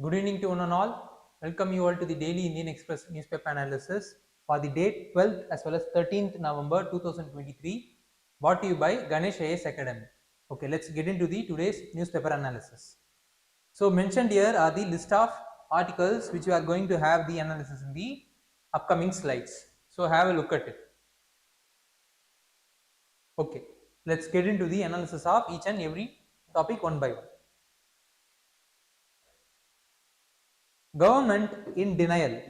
Good evening to one and all. Welcome you all to the daily Indian Express newspaper analysis for the date 12th as well as 13th November 2023, brought to you by Ganesh IAS Academy. Okay, let's get into the today's newspaper analysis. So mentioned here are the list of articles which we are going to have the analysis in the upcoming slides. So have a look at it. Okay, let's get into the analysis of each and every topic one by one. Government in denial,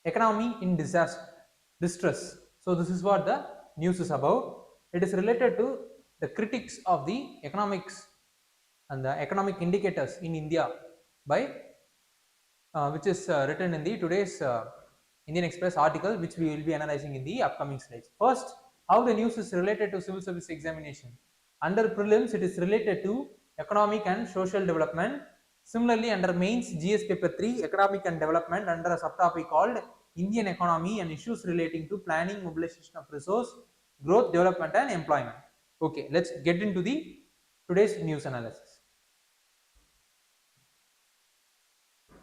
economy in distress. So this is what the news is about. It is related to the critics of the economics and the economic indicators in India by which is written in the today's Indian Express article, which we will be analyzing in the upcoming slides. First, how the news is related to civil service examination. Under prelims, it is related to economic and social development. Similarly, under mains GS paper 3, economic and development, under a subtopic called Indian economy and issues relating to planning, mobilization of resource, growth, development and employment. Okay, let's get into the today's news analysis.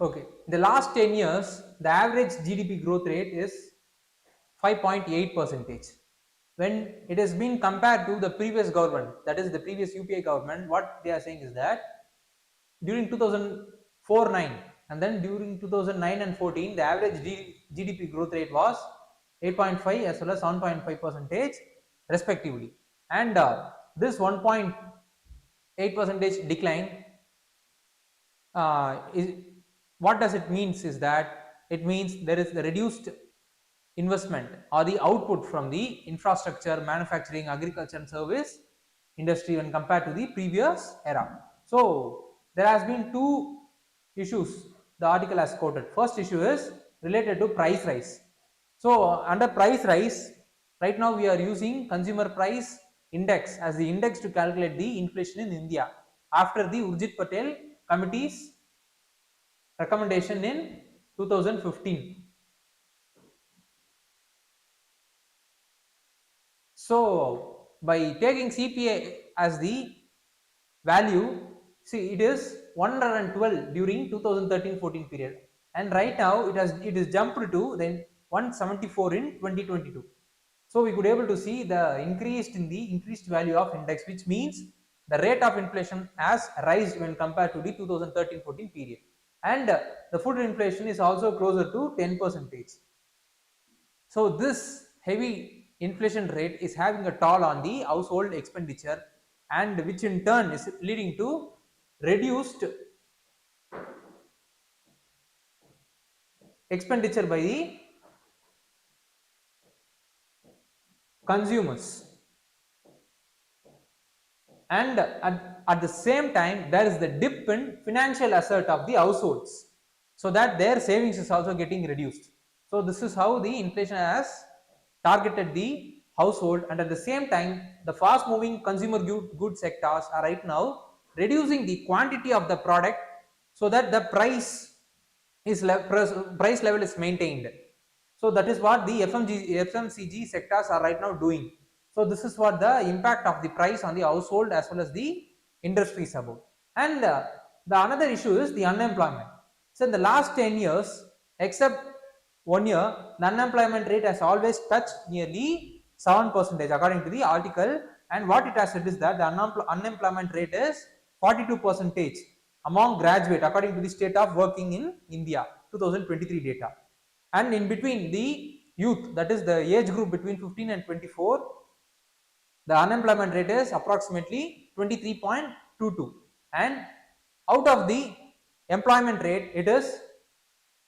Okay, the last 10 years, the average GDP growth rate is 5.8%. When it has been compared to the previous government, that is the previous UPA government, what they are saying is that during 2004-9 and then during 2009 and 14, the average GDP growth rate was 8.5 as well as 7.5% respectively. And this 1.8% decline what does it means is that it means there is the reduced investment or the output from the infrastructure, manufacturing, agriculture and service industry when compared to the previous era. So there has been two issues the article has quoted. First issue is related to price rise. So under price rise, right now we are using consumer price index as the index to calculate the inflation in India after the Urjit Patel committee's recommendation in 2015. So by taking CPI as the value, see it is 112 during 2013-14 period, and right now it is jumped to then 174 in 2022. So we could able to see the increased value of index, which means the rate of inflation has risen when compared to the 2013-14 period. And the food inflation is also closer to 10%. So this heavy inflation rate is having a toll on the household expenditure, and which in turn is leading to reduced expenditure by the consumers. And at the same time, there is the dip in financial asset of the households, so that their savings is also getting reduced. So this is how the inflation has targeted the household, and at the same time the fast moving consumer good sectors are right now reducing the quantity of the product so that the price level is maintained. So that is what the FMCG sectors are right now doing. So this is what the impact of the price on the household as well as the industry is about. And the another issue is the unemployment. So in the last 10 years, except 1 year, the unemployment rate has always touched nearly 7% according to the article. And what it has said is that the unemployment rate is 42% among graduate according to the state of working in India 2023 data. And in between the youth, that is the age group between 15 and 24, the unemployment rate is approximately 23.22, and out of the employment rate, it is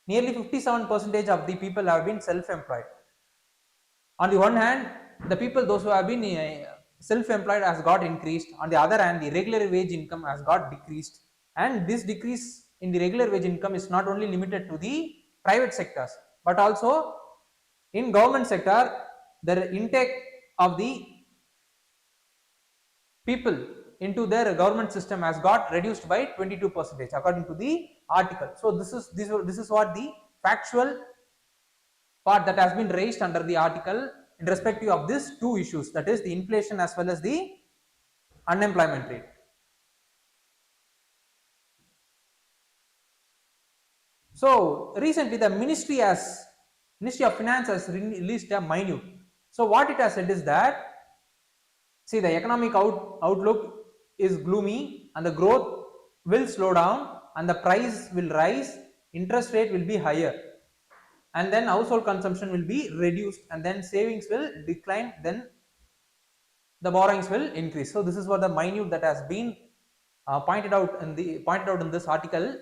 nearly 57% of the people have been self-employed. On the one hand, the people those who have been self-employed has got increased. On the other hand, the regular wage income has got decreased, and this decrease in the regular wage income is not only limited to the private sectors, but also in government sector, the intake of the people into their government system has got reduced by 22% according to the article. So this is what the factual part that has been raised under the article in respect of these two issues, that is the inflation as well as the unemployment rate. So recently the Ministry of Finance has released a minute. So what it has said is that, see, the economic outlook is gloomy and the growth will slow down and the price will rise, interest rate will be higher, and then household consumption will be reduced, and then savings will decline, then the borrowings will increase. So this is what the minute that has been pointed out in this article,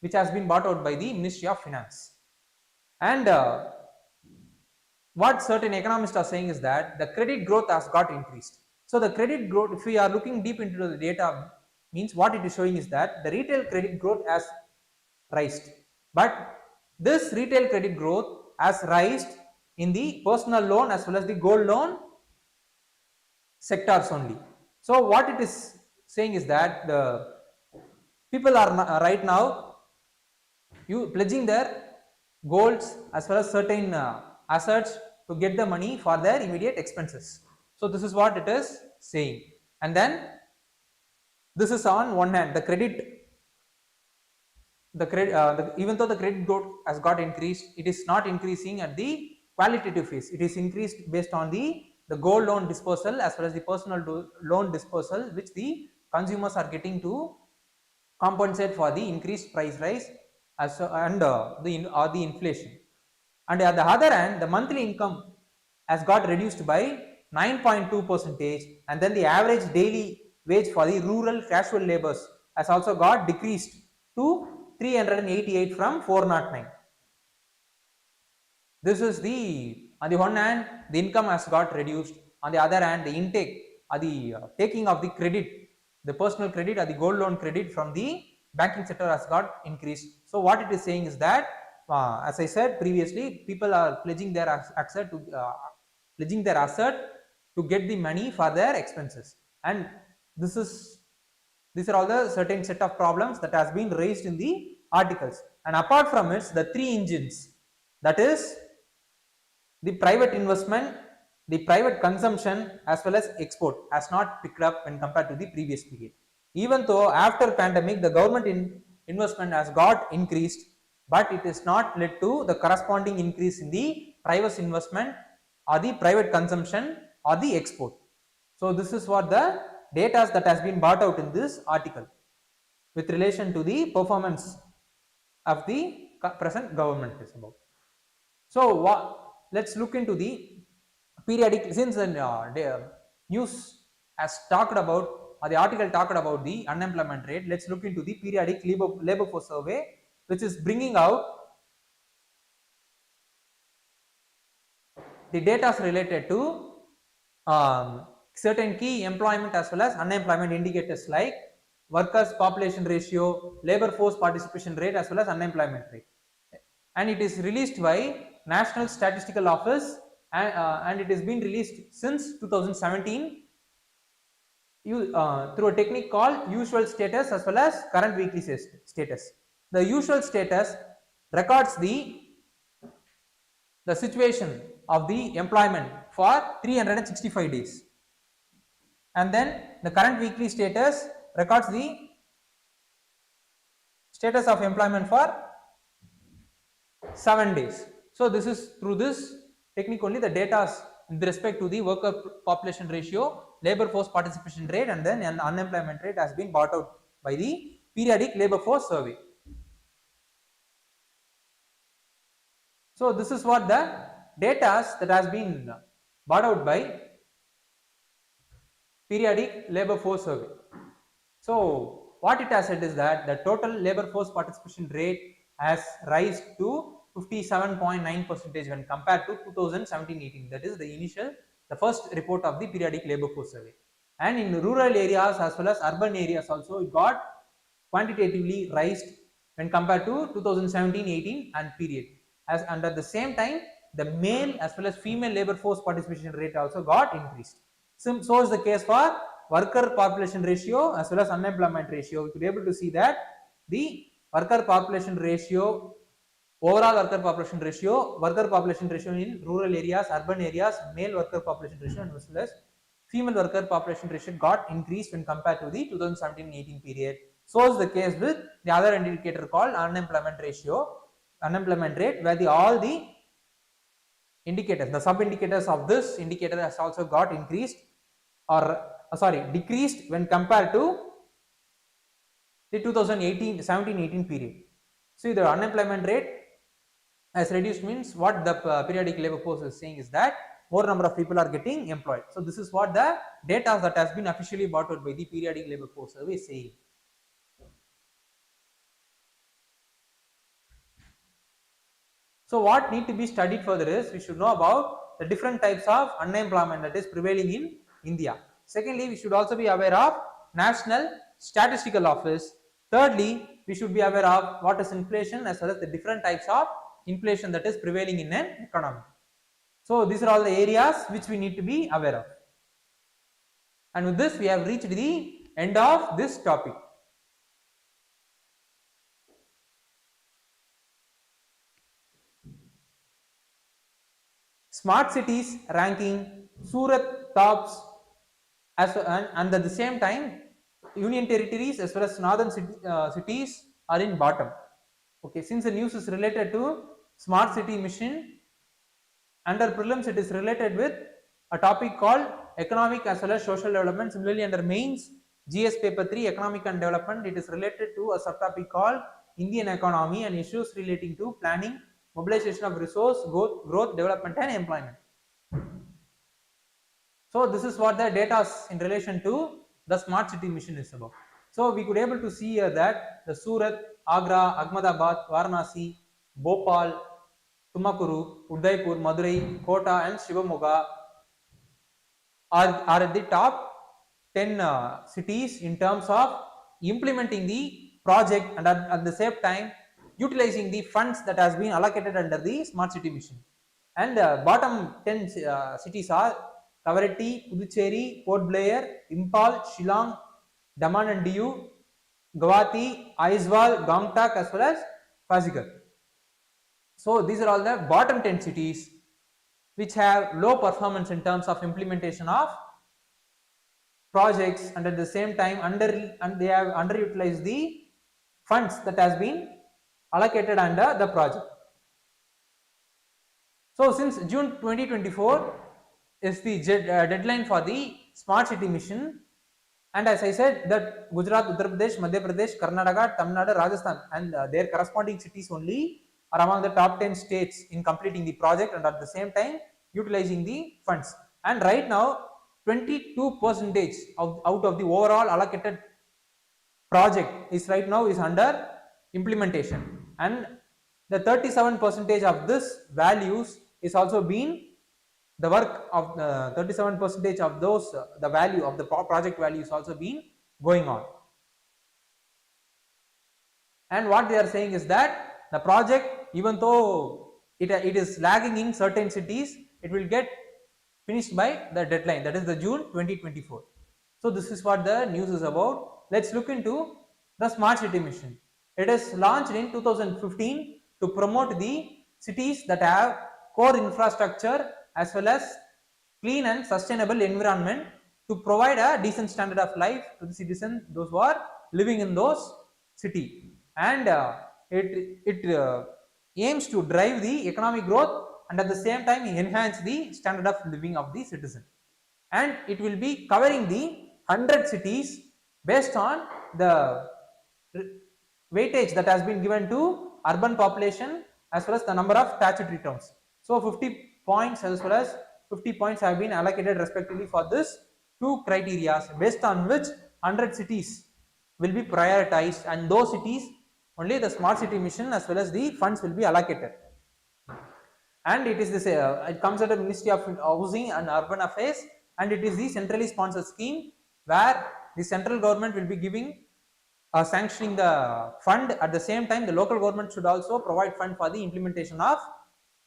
which has been brought out by the Ministry of Finance. And what certain economists are saying is that the credit growth has got increased. So the credit growth, if we are looking deep into the data, means what it is showing is that the retail credit growth has risen, but this retail credit growth has risen in the personal loan as well as the gold loan sectors only. So what it is saying is that the people are right now pledging their golds as well as certain assets to get the money for their immediate expenses. So this is what it is saying. And then this is on one hand the credit, even though the credit growth has got increased, it is not increasing at the qualitative phase. It is increased based on the gold loan dispersal as well as the personal loan dispersal, which the consumers are getting to compensate for the increased price rise and the inflation. And at the other hand, the monthly income has got reduced by 9.2%, and then the average daily wage for the rural casual laborers has also got decreased to 388 from 409. This is on the one hand the income has got reduced, on the other hand the intake or the taking of the credit, the personal credit or the gold loan credit from the banking sector has got increased. So what it is saying is that, as I said previously, people are pledging their asset to get the money for their expenses, and these are all the certain set of problems that has been raised in the articles. And apart from it, the three engines, that is the private investment, the private consumption as well as export, has not picked up when compared to the previous period. Even though after pandemic the government investment has got increased, but it is not led to the corresponding increase in the private investment or the private consumption or the export. So this is what the data that has been brought out in this article with relation to the performance of the present government is about. So let's look into the periodic, since the news has talked about, or the article talked about the unemployment rate, let's look into the periodic labor force survey, which is bringing out the data related to certain key employment as well as unemployment indicators like workers population ratio, labor force participation rate as well as unemployment rate, and it is released by National Statistical Office, and it has been released since 2017 through a technique called usual status as well as current weekly status. The usual status records the situation of the employment for 365 days, and then the current weekly status records the status of employment for 7 days. So this is through this technique only the data with respect to the worker population ratio, labor force participation rate, and then an unemployment rate has been brought out by the periodic labor force survey. So this is what the data that has been brought out by periodic labor force survey. So what it has said is that the total labor force participation rate has risen to 57.9% when compared to 2017-18. That is the first report of the periodic labor force survey. And in rural areas as well as urban areas also, it got quantitatively raised when compared to 2017-18 and period. And at the same time, the male as well as female labor force participation rate also got increased. So is the case for worker population ratio as well as unemployment ratio. We could be able to see that the worker population ratio, overall worker population ratio in rural areas, urban areas, male worker population ratio as well as female worker population ratio got increased when compared to the 2017-18 period. So is the case with the other indicator called unemployment ratio. unemployment rate, where all the indicators, the sub indicators of this indicator has also got increased or decreased when compared to the 2018 17-18 period. See, the unemployment rate has reduced means what the periodic labor force is saying is that more number of people are getting employed. So this is what the data that has been officially brought out by the periodic labor force survey is saying. So what need to be studied further is we should know about the different types of unemployment that is prevailing in India. Secondly, we should also be aware of National Statistical Office. Thirdly, we should be aware of what is inflation as well as the different types of inflation that is prevailing in an economy. So these are all the areas which we need to be aware of. And with this, we have reached the end of this topic. Smart cities ranking, SURAT tops, and at the same time, union territories as well as northern cities are in bottom. Okay, since the news is related to smart city mission, under prelims it is related with a topic called economic as well as social development. Similarly, under mains GS paper 3 economic and development, it is related to a subtopic called Indian economy and issues relating to planning, mobilization of resource, growth, development and employment. So this is what the data in relation to the smart city mission is about. So we could able to see here that the Surat, Agra, Ahmedabad, Varanasi, Bhopal, Tumakuru, Udaipur, Madurai, Kota and Shivamoga are at the top 10 cities in terms of implementing the project and at the same time utilizing the funds that has been allocated under the smart city mission. And bottom 10 cities are Kavaratti, Puducherry, Port Blair, Impal, Shillong, Daman and Diu, Guwahati, Aizawl, Gangtok as well as FACILE. So these are all the bottom 10 cities which have low performance in terms of implementation of projects, and at the same time they have underutilized the funds that has been allocated under the project. So since June 2024 is the deadline for the smart city mission, and as I said that Gujarat, Uttar Pradesh, Madhya Pradesh, Karnataka, Tamil Nadu, Rajasthan and their corresponding cities only are among the top 10 states in completing the project and at the same time utilizing the funds. And right now 22% out of the overall allocated project is right now is under implementation, and the 37% of this values is also being the work of 37% of those the value of the project value is also been going on. And what they are saying is that the project, even though it is lagging in certain cities, it will get finished by the deadline, that is the June 2024. So this is what the news is about. Let's look into the smart city mission. It is launched in 2015 to promote the cities that have core infrastructure as well as clean and sustainable environment to provide a decent standard of life to the citizens, those who are living in those city. And it aims to drive the economic growth and at the same time enhance the standard of living of the citizen. And it will be covering the 100 cities based on the weightage that has been given to urban population as well as the number of statutory towns. So 50 points as well as 50 points have been allocated respectively for this two criteria, based on which 100 cities will be prioritized, and those cities only the smart city mission as well as the funds will be allocated. And it is this it comes under Ministry of Housing and Urban Affairs, and it is the centrally sponsored scheme where the central government will be giving sanctioning the fund. At the same time the local government should also provide fund for the implementation of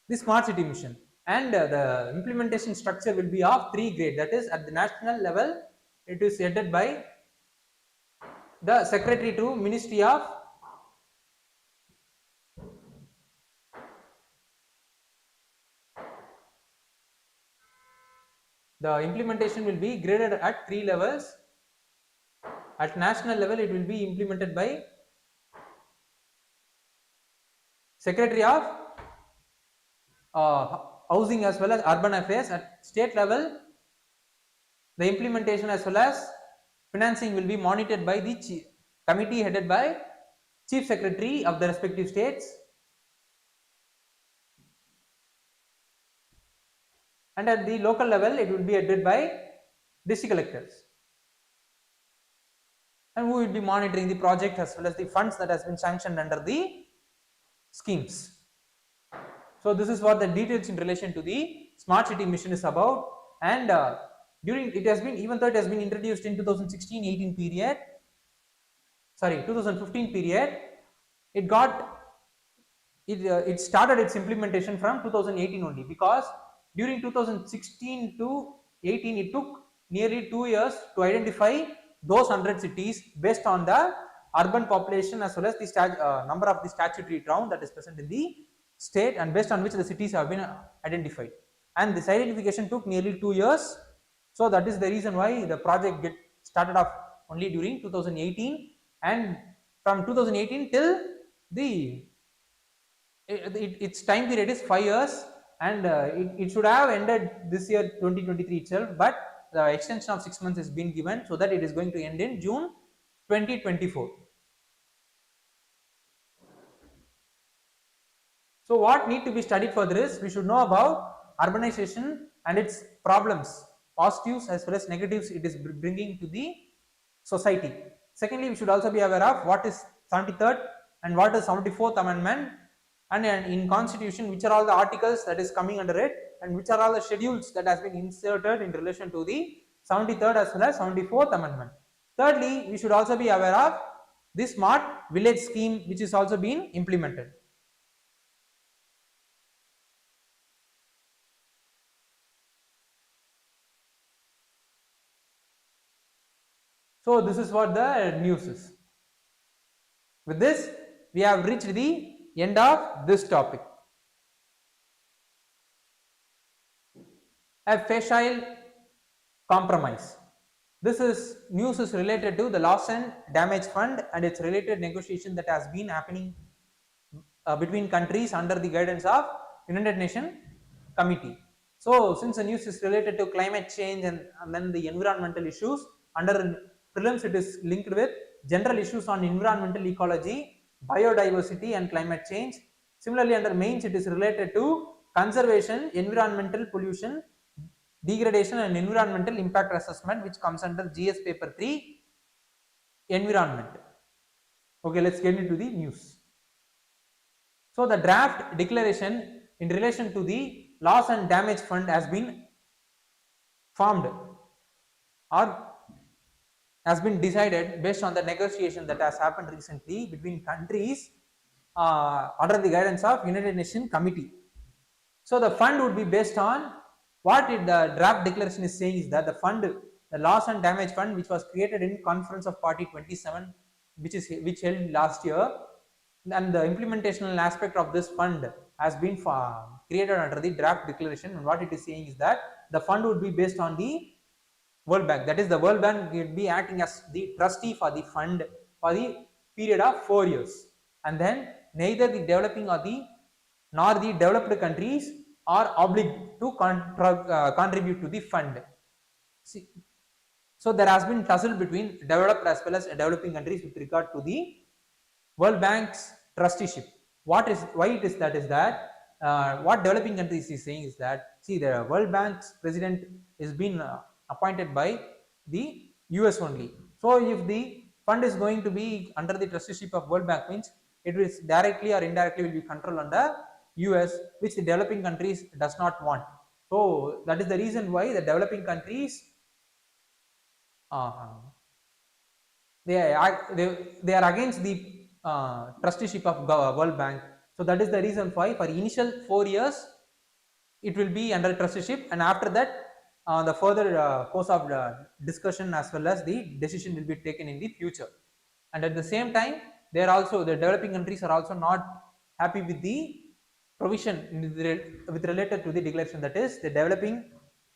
the smart city mission. And the implementation structure will be of 3 grade, that is at the national level it is headed by the secretary to Ministry of the implementation will be graded at 3 levels. At national level it will be implemented by Secretary of Housing as well as Urban Affairs. At state level, the implementation as well as financing will be monitored by the committee headed by Chief Secretary of the respective states. And at the local level, it will be headed by district collectors, and who will be monitoring the project as well as the funds that has been sanctioned under the schemes. So this is what the details in relation to the smart city mission is about. And during it has been, even though it has been introduced in 2016-18 period, sorry 2015 period, it started its implementation from 2018 only, because during 2016 to 18 it took nearly 2 years to identify those 100 cities based on the urban population as well as the number of the statutory town that is present in the state, and based on which the cities have been identified, and this identification took nearly 2 years. So that is the reason why the project get started off only during 2018, and from 2018 till its time period is 5 years, and it should have ended this year 2023 itself, but the extension of 6 months has been given, so that it is going to end in June 2024. So what need to be studied further is, we should know about urbanization and its problems, positives as well as negatives it is bringing to the society. Secondly, we should also be aware of what is 73rd and what is 74th amendment, and in constitution which are all the articles that is coming under it, and which are all the schedules that has been inserted in relation to the 73rd as well as 74th amendment. Thirdly, we should also be aware of this smart village scheme which is also being implemented. So this is what the news is. With this, we have reached the end of this topic. A facile compromise. This news is related to the loss and damage fund and its related negotiation that has been happening between countries under the guidance of United Nations Committee. So since the news is related to climate change and then the environmental issues, under prelims it is linked with general issues on environmental ecology, biodiversity and climate change. Similarly, under mains it is related to conservation, environmental pollution, degradation and environmental impact assessment, which comes under GS paper 3, environment. Okay, let's get into the news. So the draft declaration in relation to the loss and damage fund has been formed or has been decided based on the negotiation that has happened recently between countries under the guidance of United Nations Committee. So the fund would be based on what the draft declaration is saying is that the fund, the loss and damage fund, which was created in Conference of Party 27, which held last year, and the implementational aspect of this fund has been created under the draft declaration. And what it is saying is that the fund would be based on the World Bank. That is, the World Bank will be acting as the trustee for the fund for the period of 4 years, and then neither the developing or nor the developed countries are obliged to contribute to the fund. See, so there has been tussle between developed as well as developing countries with regard to the World Bank's trusteeship. Why it is that what developing countries is saying is that, see, the World Bank's president is being appointed by the US only. So if the fund is going to be under the trusteeship of World Bank, means it is directly or indirectly will be controlled under US, which the developing countries does not want. So that is the reason why the developing countries they are against the trusteeship of World Bank. So that is the reason why for initial 4 years it will be under trusteeship, and after that the further course of discussion as well as the decision will be taken in the future. And at the same time, they are also, the developing countries are also not happy with the provision with related to the declaration, that is, the developing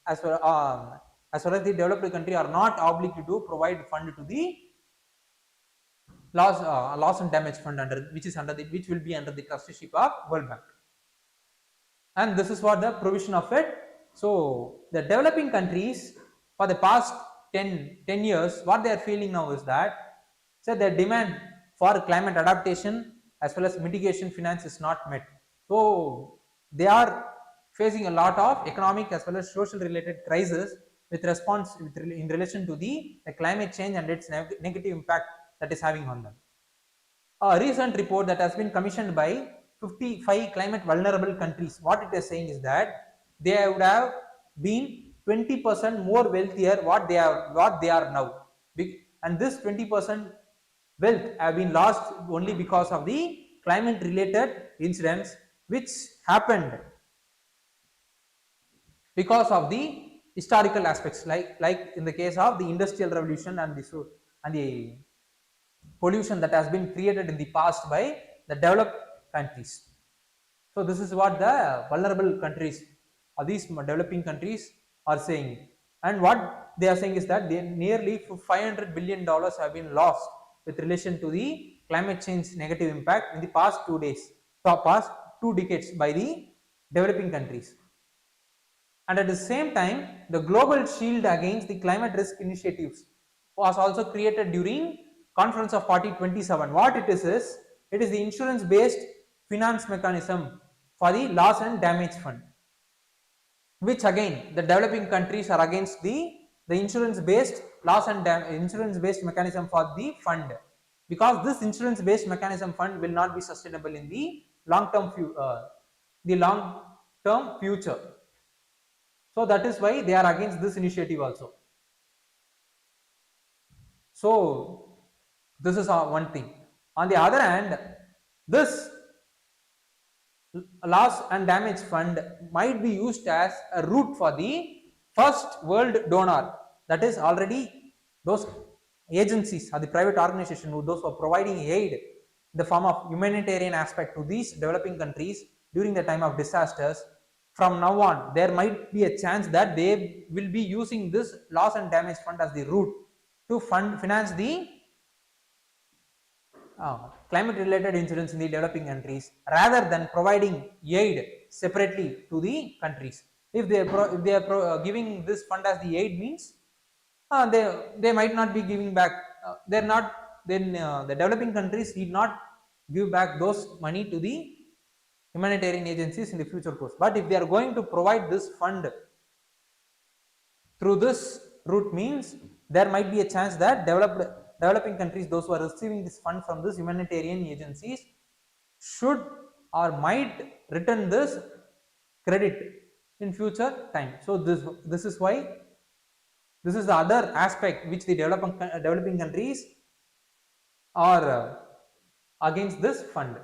as well as the developed country are not obliged to provide fund to the loss and damage fund which will be under the trusteeship of World Bank. And this is what the provision of it. So the developing countries for the past 10 years, what they are feeling now is that their demand for climate adaptation as well as mitigation finance is not met. So they are facing a lot of economic as well as social related crisis in relation to the climate change and its negative impact that is having on them. A recent report that has been commissioned by 55 climate vulnerable countries, what it is saying is that they would have been 20% more wealthier what they are now, and this 20% wealth have been lost only because of the climate related incidents which happened because of the historical aspects, like in the case of the industrial revolution and the pollution that has been created in the past by the developed countries. So this is what the vulnerable countries or these developing countries are saying, and what they are saying is that nearly $500 billion have been lost with relation to the climate change negative impact in the past 2 decades by the developing countries. And at the same time, the global shield against the climate risk initiatives was also created during Conference of Party 27. What it is it is the insurance based finance mechanism for the loss and damage fund, which again the developing countries are against the insurance based insurance based mechanism for the fund, because this insurance based mechanism fund will not be sustainable in the long term future. So that is why they are against this initiative also. So this is one thing. On the other hand, this loss and damage fund might be used as a route for the first world donor, that is already those agencies or the private organization those who are providing aid in the form of humanitarian aspect to these developing countries during the time of disasters. From now on, there might be a chance that they will be using this loss and damage fund as the route to finance the climate related insurance in the developing countries, rather than providing aid separately to the countries. If they are giving this fund as the aid means, they might not be giving back. They're not, then the developing countries need not give back those money to the humanitarian agencies in the future course. But if they are going to provide this fund through this route means, there might be a chance that developing countries, those who are receiving this fund from this humanitarian agencies, should or might return this credit in future time. So this is why this is the other aspect which the developing countries are against this fund.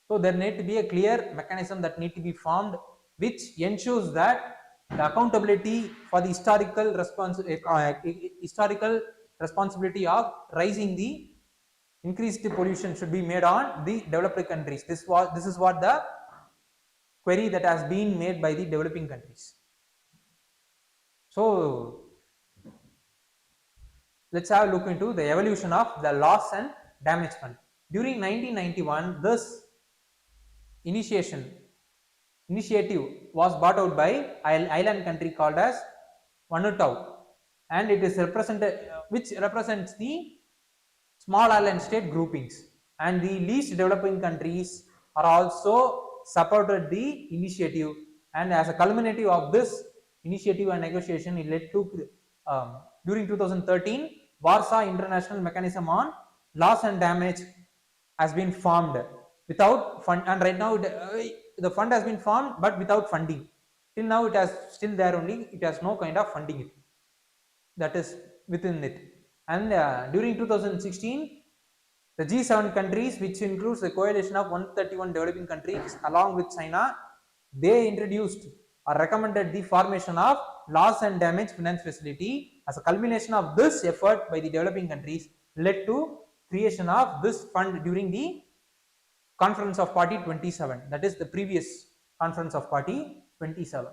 So there need to be a clear mechanism that need to be formed which ensures that the accountability for the historical responsibility of rising the increased pollution should be made on the developed countries. This is what the query that has been made by the developing countries. So let's have a look into the evolution of the loss and damage fund. During 1991, this initiative was brought out by island country called as Vanuatu, and it is which represents the small island state groupings, and the least developing countries are also supported the initiative, and as a culminative of this initiative and negotiation, it led to during 2013 Warsaw International Mechanism on Loss and Damage has been formed without fund, and right now the fund has been formed but without funding. Till now it has still there only, it has no kind of funding that is within it. And during 2016, the G7 countries, which includes the coalition of 131 developing countries along with China, they introduced or recommended the formation of loss and damage finance facility. As a culmination of this effort by the developing countries led to creation of this fund during the Conference of Party 27, that is the previous Conference of Party 27.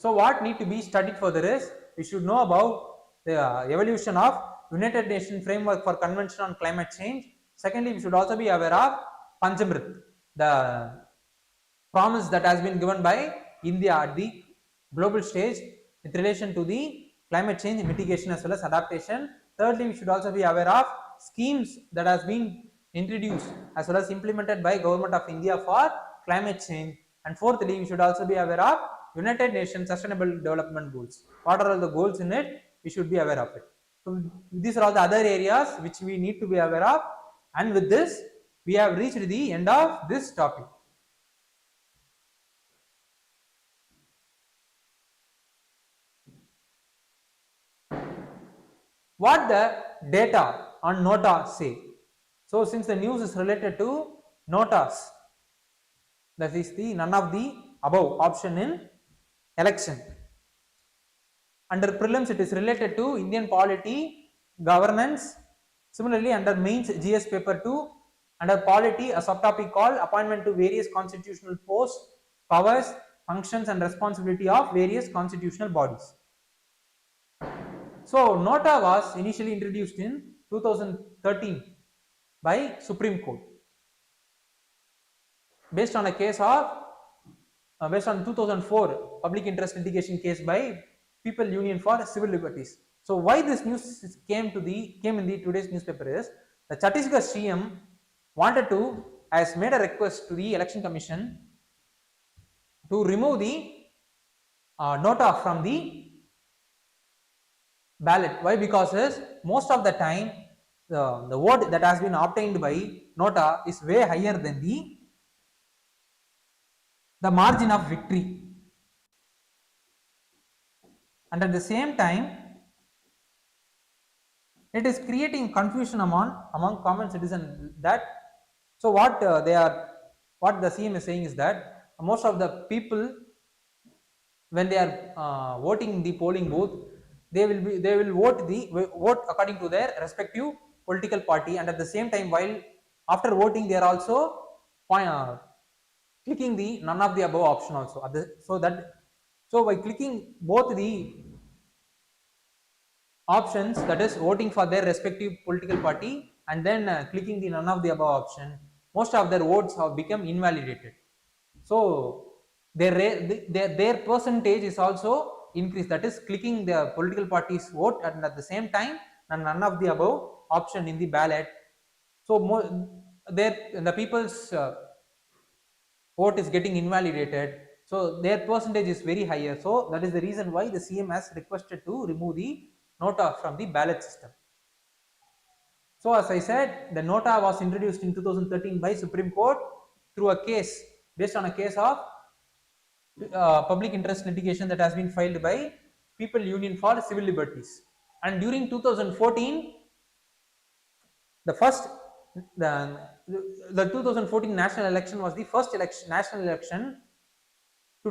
So what need to be studied further is, we should know about the evolution of United Nations framework for Convention on Climate Change. Secondly, we should also be aware of Panchamrit, the promise that has been given by India at the global stage with relation to the climate change mitigation as well as adaptation. Thirdly, we should also be aware of schemes that has been introduced as well as implemented by Government of India for climate change. And fourthly, we should also be aware of United Nations Sustainable Development Goals. What are all the goals in it? We should be aware of it. So these are all the other areas which we need to be aware of. And with this, we have reached the end of this topic. What the data on NOTA say? So since the news is related to NOTAs, that is the none of the above option in election. Under prelims, it is related to Indian polity, governance. Similarly, under mains GS paper 2, under polity, a subtopic called appointment to various constitutional posts, powers, functions and responsibility of various constitutional bodies. So NOTA was initially introduced in 2013 by Supreme Court based on a case of based on 2004 public interest litigation case by People Union for Civil Liberties. So why this news came in the today's newspaper is, the Chhattisgarh CM wanted to, has made a request to the Election Commission to remove the NOTA from the ballot. Why? Because most of the time the vote that has been obtained by NOTA is way higher than the margin of victory, and at the same time it is creating confusion among common citizens. That so what the CM is saying is that most of the people, when they are voting in the polling booth, they will vote according to their respective political party, and at the same time, while after voting, they are also clicking the none of the above option also. So by clicking both the options, that is voting for their respective political party and then clicking the none of the above option, most of their votes have become invalidated. So their percentage is also increased, that is clicking the political party's vote and at the same time none of the above option in the ballot. So the people's vote is getting invalidated, so their percentage is very higher. So that is the reason why the CM has requested to remove the NOTA from the ballot system. So as I said, the NOTA was introduced in 2013 by Supreme Court through a case, based on a case of public interest litigation that has been filed by People Union for Civil Liberties. And during 2014, the 2014 national election was the first national election to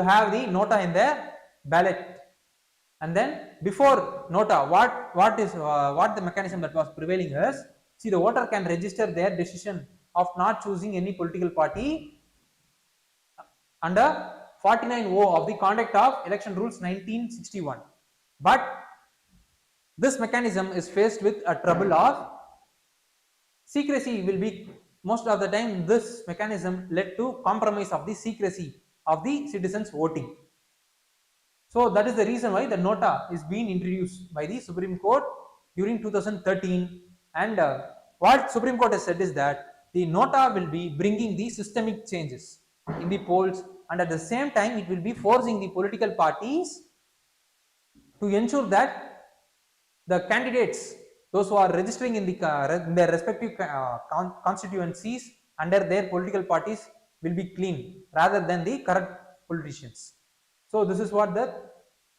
have the NOTA in the ballot. And then before NOTA, what the mechanism that was prevailing is, see, the voter can register their decision of not choosing any political party under 49O of the Conduct of Election Rules 1961. But this mechanism is faced with a trouble of secrecy. Will be most of the time this mechanism led to compromise of the secrecy of the citizens voting. So that is the reason why the NOTA is being introduced by the Supreme Court during 2013. And what Supreme Court has said is that the NOTA will be bringing the systemic changes in the polls, and at the same time it will be forcing the political parties to ensure that the candidates, those who are registering in their respective constituencies under their political parties, will be clean rather than the corrupt politicians. So this is what the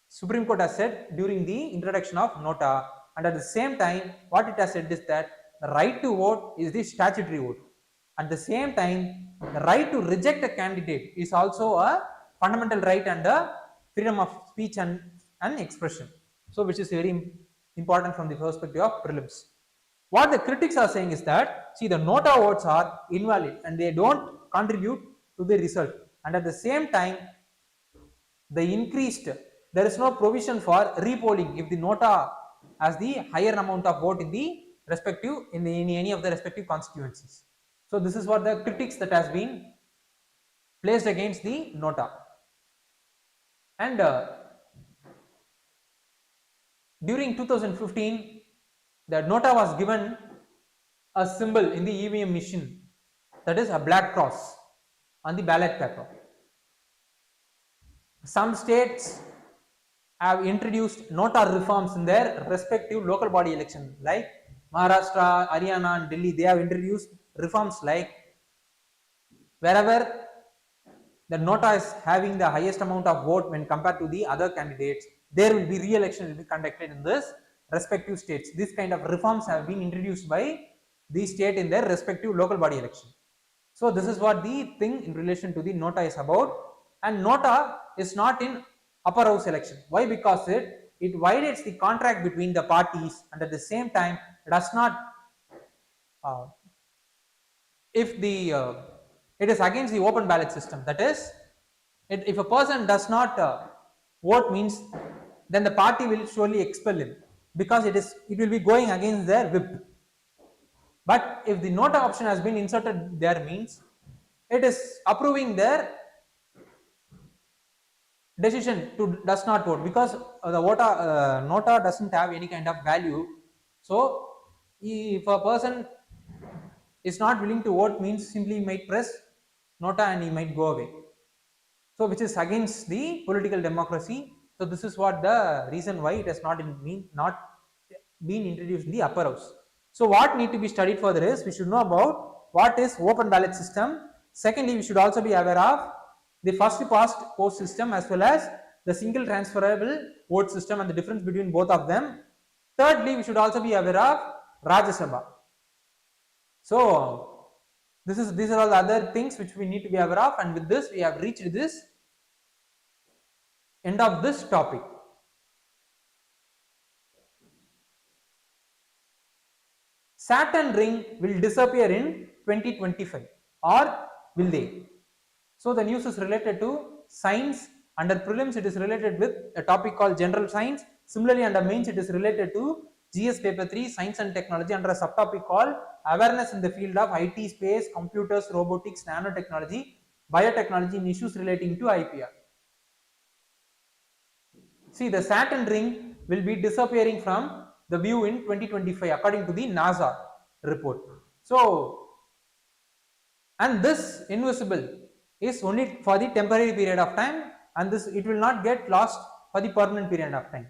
Supreme Court has said during the introduction of NOTA, and at the same time what it has said is that the right to vote is the statutory vote. At the same time, the right to reject a candidate is also a fundamental right under freedom of speech and expression. So which is very important from the perspective of prelims. What the critics are saying is that, see, the NOTA votes are invalid and they don't contribute to the result, and at the same time the increased, there is no provision for repolling if the NOTA has the higher amount of vote in the respective, in any of the respective constituencies. So this is what the critics that has been placed against the NOTA. And during 2015, the NOTA was given a symbol in the EVM machine, that is a black cross on the ballot paper. Some states have introduced NOTA reforms in their respective local body election, like Maharashtra, Haryana and Delhi. They have introduced reforms like wherever the NOTA is having the highest amount of vote when compared to the other candidates, there will be re-election will be conducted in this respective states. This kind of reforms have been introduced by the state in their respective local body election. So this is what the thing in relation to the NOTA is about. And NOTA is not in upper house election. Why? Because it violates the contract between the parties, and at the same time does not if the it is against the open ballot system. That is, if a person does not vote, means then the party will surely expel him, because it will be going against their whip. But if the NOTA option has been inserted there, means it is approving their decision to does not vote, because the NOTA doesn't have any kind of value. So if a person is not willing to vote, means simply might press NOTA and he might go away. So which is against the political democracy. So this is what the reason why it has not been introduced in the upper house. So what need to be studied further is, we should know about what is open ballot system. Secondly, we should also be aware of the first past post system as well as the single transferable vote system and the difference between both of them. Thirdly, we should also be aware of Rajya Sabha. So these are all the other things which we need to be aware of, and with this we have reached this end of this topic. Saturn ring will disappear in 2025, or will they? So the news is related to science. Under prelims it is related with a topic called general science. Similarly under mains it is related to GS paper 3 science and technology under a subtopic called awareness in the field of IT, space, computers, robotics, nanotechnology, biotechnology and issues relating to IPR. See, the Saturn ring will be disappearing from the view in 2025 according to the NASA report. So, and this invisible is only for the temporary period of time, and this it will not get lost for the permanent period of time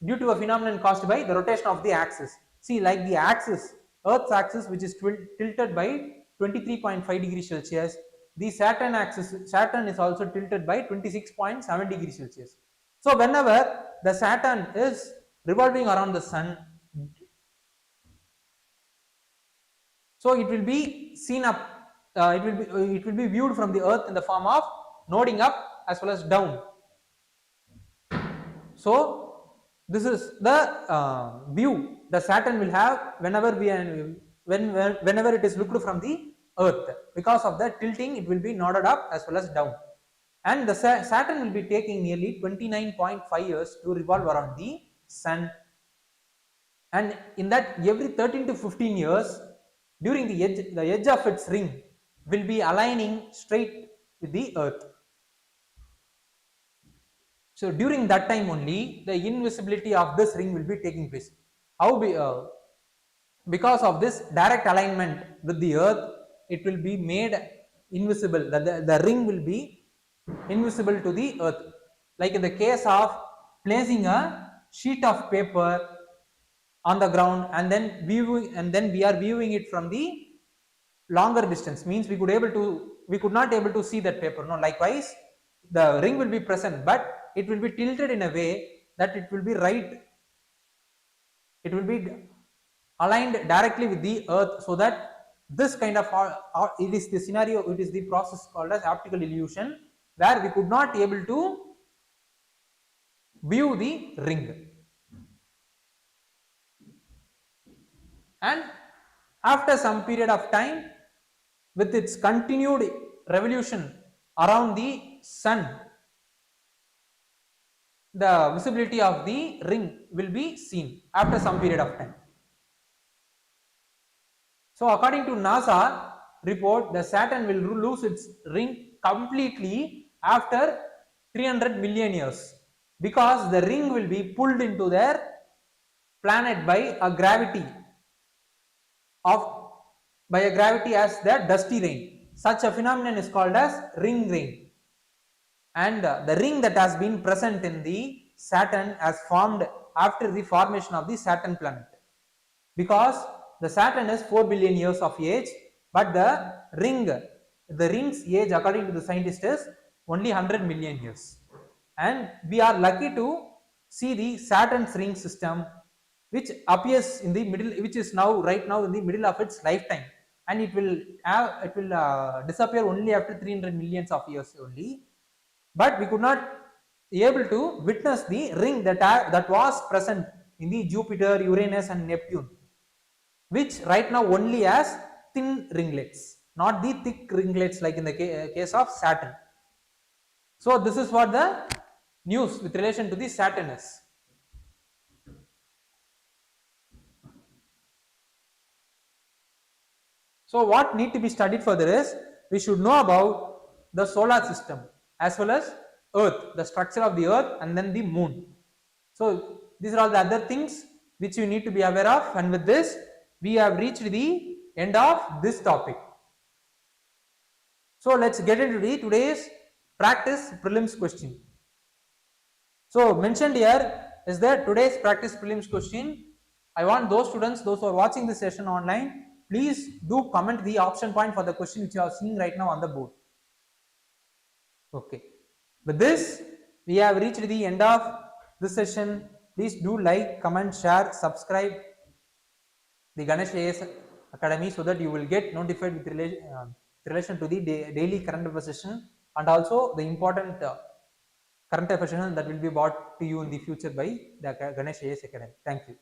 due to a phenomenon caused by the rotation of the axis. See, like the axis, Earth's axis, which is tilted by 23.5 degrees Celsius, the Saturn axis, Saturn is also tilted by 26.7 degrees Celsius. So whenever the Saturn is revolving around the sun, so it will be seen up, it will be viewed from the Earth in the form of noding up as well as down. So this is the view the Saturn will have whenever whenever it is looked from the Earth. Because of the tilting, it will be nodded up as well as down. And the Saturn will be taking nearly 29.5 years to revolve around the sun, and in that every 13 to 15 years during the edge of its ring will be aligning straight with the Earth. So during that time only the invisibility of this ring will be taking place. Because of this direct alignment with the Earth, it will be made invisible. The ring will be invisible to the Earth, like in the case of placing a sheet of paper on the ground and then we are viewing it from the longer distance, means we could not able to see that paper. No, likewise the ring will be present, but it will be tilted in a way that it will be aligned directly with the Earth, so that this kind of it is the scenario, it is the process called as optical illusion, where we could not able to view the ring. And after some period of time, with its continued revolution around the sun, the visibility of the ring will be seen after some period of time. So according to NASA report, the Saturn will lose its ring completely after 300 million years, because the ring will be pulled into their planet by a gravity as the dusty rain. Such a phenomenon is called as ring rain. And the ring that has been present in the Saturn has formed after the formation of the Saturn planet, because the Saturn is 4 billion years of age, but the ring's age according to the scientist is only 100 million years. And we are lucky to see the Saturn's ring system, which appears in the middle, which is right now in the middle of its lifetime, and it will disappear only after 300 millions of years only. But we could not able to witness the ring that was present in the Jupiter, Uranus and Neptune, which right now only has thin ringlets, not the thick ringlets like in the case of Saturn. So this is what the news with relation to the Saturn is. So what need to be studied further is, we should know about the solar system as well as Earth, the structure of the Earth and then the moon. So these are all the other things which you need to be aware of, and with this we have reached the end of this topic. So let's get into today's practice prelims question. So mentioned here is that today's practice prelims question. I want those students, those who are watching this session online, please do comment the option point for the question which you are seeing right now on the board. Okay. With this, we have reached the end of this session. Please do like, comment, share, subscribe the Ganesh AS Academy so that you will get notified with relation to the daily current affairs session, and also the important current affairs session that will be brought to you in the future by the Ganesh AS Academy. Thank you.